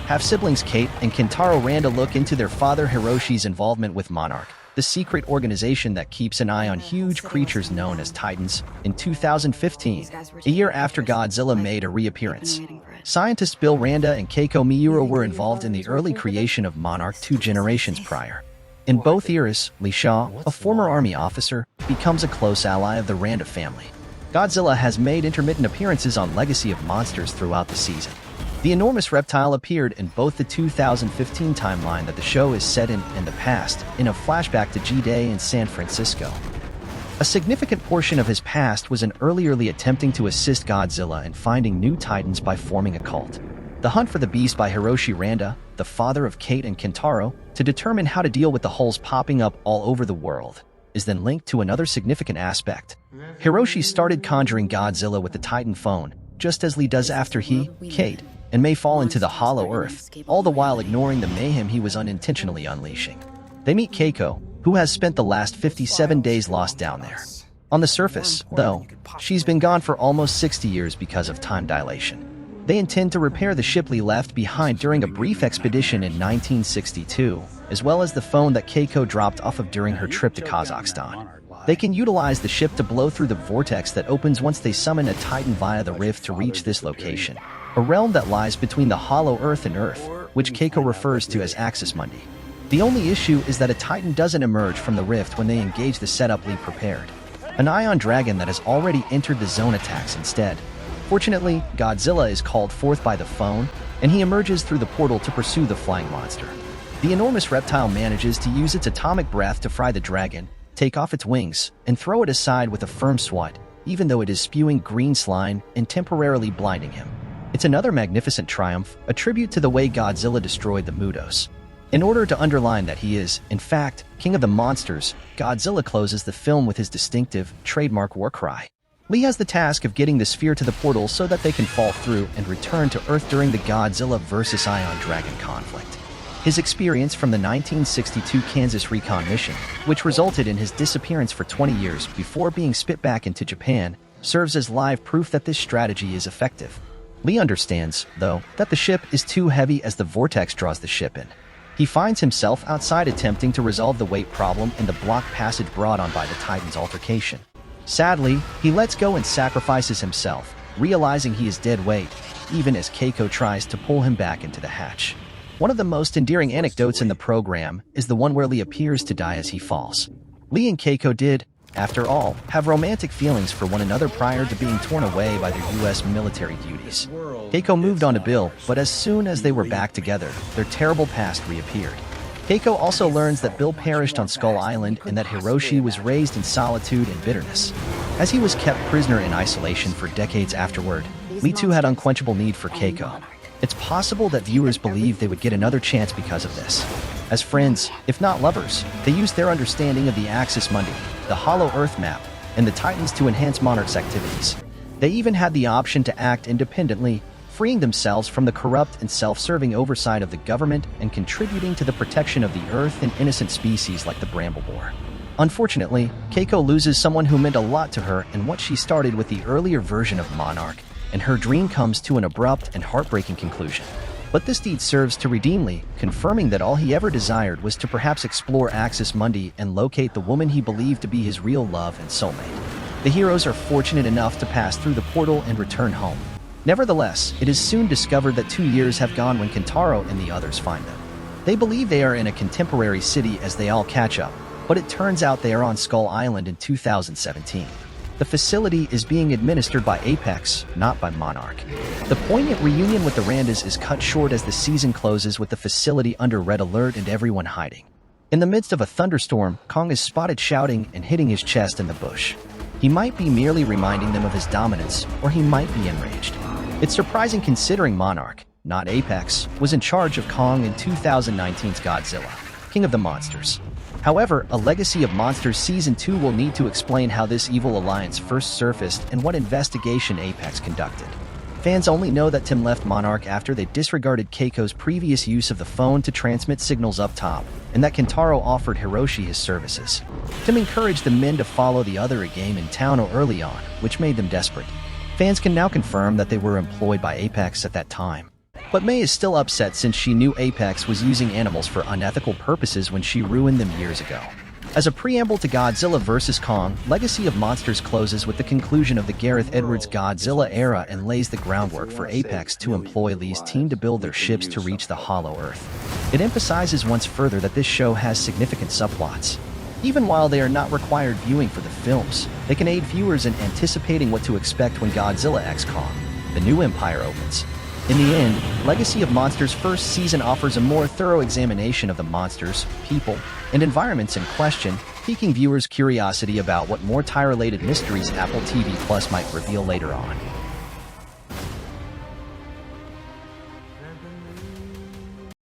Half-siblings Kate and Kentaro Randa look into their father Hiroshi's involvement with Monarch, the secret organization that keeps an eye on huge creatures known as Titans. In 2015, a year after Godzilla made a reappearance, scientists Bill Randa and Keiko Miura were involved in the early creation of Monarch 2 generations prior. In both eras, Lee Shaw, a former army officer, becomes a close ally of the Randa family. Godzilla has made intermittent appearances on Legacy of Monsters throughout the season. The enormous reptile appeared in both the 2015 timeline that the show is set in and the past, in a flashback to G-Day in San Francisco. A significant portion of his past was in earlierly attempting to assist Godzilla in finding new Titans by forming a cult. The Hunt for the Beast by Hiroshi Randa, the father of Kate and Kentaro, to determine how to deal with the holes popping up all over the world, is then linked to another significant aspect. Hiroshi started conjuring Godzilla with the Titan phone, just as Lee does after he, Kate, and May fall into the hollow earth, all the while ignoring the mayhem he was unintentionally unleashing. They meet Keiko, who has spent the last 57 days lost down there. On the surface, though, she's been gone for almost 60 years because of time dilation. They intend to repair the ship Lee left behind during a brief expedition in 1962, as well as the phone that Keiko dropped off of during her trip to Kazakhstan. They can utilize the ship to blow through the vortex that opens once they summon a Titan via the rift to reach this location, a realm that lies between the hollow Earth and Earth, which Keiko refers to as Axis Mundi. The only issue is that a Titan doesn't emerge from the rift when they engage the setup Lee prepared. An ion dragon that has already entered the zone attacks instead. Fortunately, Godzilla is called forth by the phone, and he emerges through the portal to pursue the flying monster. The enormous reptile manages to use its atomic breath to fry the dragon, take off its wings, and throw it aside with a firm swat, even though it is spewing green slime and temporarily blinding him. It's another magnificent triumph, a tribute to the way Godzilla destroyed the Mutos. In order to underline that he is, in fact, king of the monsters, Godzilla closes the film with his distinctive, trademark war cry. Lee has the task of getting the sphere to the portal so that they can fall through and return to Earth during the Godzilla vs. Ion Dragon conflict. His experience from the 1962 Kansas Recon mission, which resulted in his disappearance for 20 years before being spit back into Japan, serves as live proof that this strategy is effective. Lee understands, though, that the ship is too heavy as the vortex draws the ship in. He finds himself outside attempting to resolve the weight problem in the blocked passage brought on by the Titan's altercation. Sadly, he lets go and sacrifices himself, realizing he is dead weight, even as Keiko tries to pull him back into the hatch. One of the most endearing anecdotes in the program is the one where Lee appears to die as he falls. Lee and Keiko did, after all, have romantic feelings for one another prior to being torn away by their U.S. military duties. Keiko moved on to Bill, but as soon as they were back together, their terrible past reappeared. Keiko also learns that Bill perished on Skull Island and that Hiroshi was raised in solitude and bitterness. As he was kept prisoner in isolation for decades afterward, Lee too had unquenchable need for Keiko. It's possible that viewers believe they would get another chance because of this. As friends, if not lovers, they used their understanding of the Axis Mundi, the Hollow Earth map, and the Titans to enhance Monarch's activities. They even had the option to act independently, freeing themselves from the corrupt and self-serving oversight of the government and contributing to the protection of the Earth and innocent species like the brambleboar. Unfortunately, Keiko loses someone who meant a lot to her in what she started with the earlier version of Monarch, and her dream comes to an abrupt and heartbreaking conclusion. But this deed serves to redeem Lee, confirming that all he ever desired was to perhaps explore Axis Mundi and locate the woman he believed to be his real love and soulmate. The heroes are fortunate enough to pass through the portal and return home. Nevertheless, it is soon discovered that 2 years have gone when Kentaro and the others find them. They believe they are in a contemporary city as they all catch up, but it turns out they are on Skull Island in 2017. The facility is being administered by Apex, not by Monarch. The poignant reunion with the Randas is cut short as the season closes with the facility under red alert and everyone hiding. In the midst of a thunderstorm, Kong is spotted shouting and hitting his chest in the bush. He might be merely reminding them of his dominance, or he might be enraged. It's surprising considering Monarch, not Apex, was in charge of Kong in 2019's Godzilla, King of the Monsters. However, a Legacy of Monsters Season 2 will need to explain how this evil alliance first surfaced and what investigation Apex conducted. Fans only know that Tim left Monarch after they disregarded Keiko's previous use of the phone to transmit signals up top, and that Kentaro offered Hiroshi his services. Tim encouraged the men to follow the other a game in town early on, which made them desperate. Fans can now confirm that they were employed by Apex at that time. But May is still upset since she knew Apex was using animals for unethical purposes when she ruined them years ago. As a preamble to Godzilla vs. Kong, Legacy of Monsters closes with the conclusion of the Gareth Edwards Godzilla era and lays the groundwork for Apex to employ Lee's team to build their ships to reach the Hollow Earth. It emphasizes once further that this show has significant subplots. Even while they are not required viewing for the films, they can aid viewers in anticipating what to expect when Godzilla x Kong: The New Empire opens. In the end, Legacy of Monsters' first season offers a more thorough examination of the monsters, people, and environments in question, piquing viewers' curiosity about what more tie-related mysteries Apple TV Plus might reveal later on.